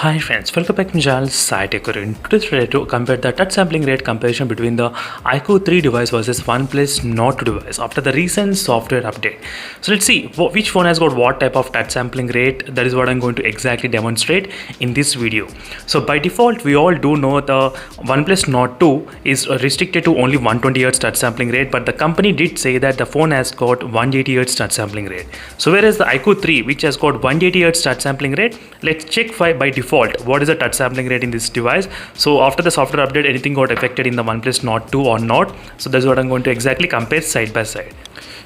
Hi friends, welcome back to my channel SciTech. In today's video to compare the touch sampling rate comparison between the iQOO 3 device versus OnePlus Nord 2 device after the recent software update. So let's see which phone has got what type of touch sampling rate. That is what I'm going to exactly demonstrate in this video. So by default, we all do know the OnePlus Nord 2 is restricted to only 120 Hz touch sampling rate, but the company did say that the phone has got 180 Hz touch sampling rate. So whereas the iQOO 3, which has got 180 Hz touch sampling rate, let's check by default what is the touch sampling rate in this device. So after the software update, anything got affected in the OnePlus Nord 2 or not? So that's what I'm going to exactly compare side by side.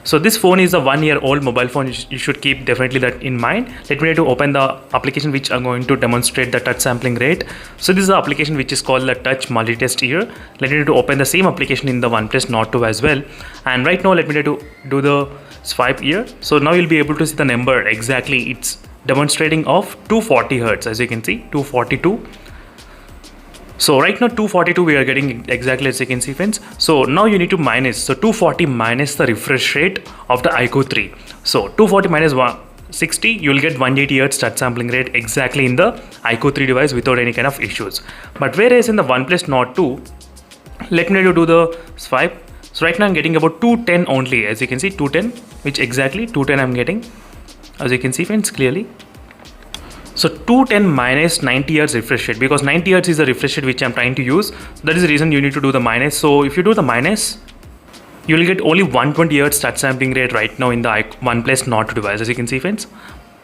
So this phone is a 1-year-old mobile phone. You should keep definitely that in mind. Let me try to open the application which I'm going to demonstrate the touch sampling rate. So this is the application which is called the Touch Multitest here. Let me try to open the same application in the OnePlus Nord 2 as well. And right now let me try to do the swipe here. So now you'll be able to see the number exactly. It's demonstrating of 240 Hz, as you can see, 242. So right now 242 we are getting exactly, as you can see friends. So now you need to minus, so 240 minus the refresh rate of the iQOO 3. So 240 minus 160, you will get 180 Hz touch sampling rate exactly in the iQOO 3 device without any kind of issues. But whereas in the OnePlus Nord 2, let me do the swipe. So right now I'm getting about 210 only, as you can see, 210, which exactly 210 I'm getting, as you can see friends clearly. So 210 minus 90 Hz refresh rate, because 90 Hz is the refresh rate which I'm trying to use. That is the reason you need to do the minus. So if you do the minus, you will get only 120 Hz touch sampling rate right now in the OnePlus Nord 2 device, as you can see friends.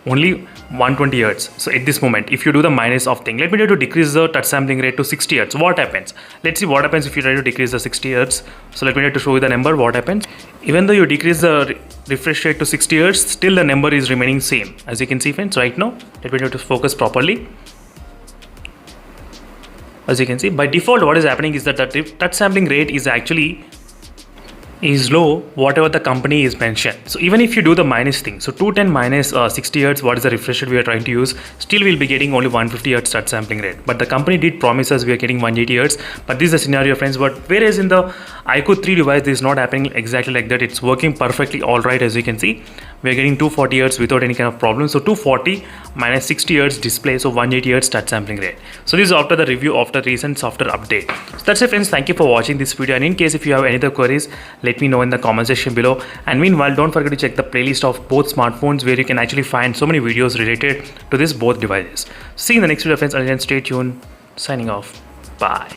Only 120 Hz. So at this moment, if you do the minus of thing, let me try to decrease the touch sampling rate to 60 Hz. What happens? Let's see what happens if you try to decrease the 60 Hz. So let me try to show you the number. What happens? Even though you decrease the refresh rate to 60 Hz, still the number is remaining same. As you can see friends, right now, let me try to focus properly. As you can see, by default, what is happening is that the touch sampling rate is actually low, whatever the company is mentioned. So even if you do the minus thing, so 210 minus 60 Hz, what is the refresh rate we are trying to use, still we'll be getting only 150 Hz touch sampling rate. But the company did promise us we are getting 180 Hz, but this is the scenario friends. But whereas in the iQOO 3 device, this is not happening exactly like that. It's working perfectly all right, as you can see. We are getting 240 Hz without any kind of problem. So 240 minus 60 Hz display, so 180 Hz touch sampling rate. So this is after the review of the recent software update. So that's it friends. Thank you for watching this video, and in case if you have any other queries, let me know in the comment section below. And meanwhile, don't forget to check the playlist of both smartphones, where you can actually find so many videos related to this both devices. See you in the next video friends. Until then, stay tuned. Signing off. Bye.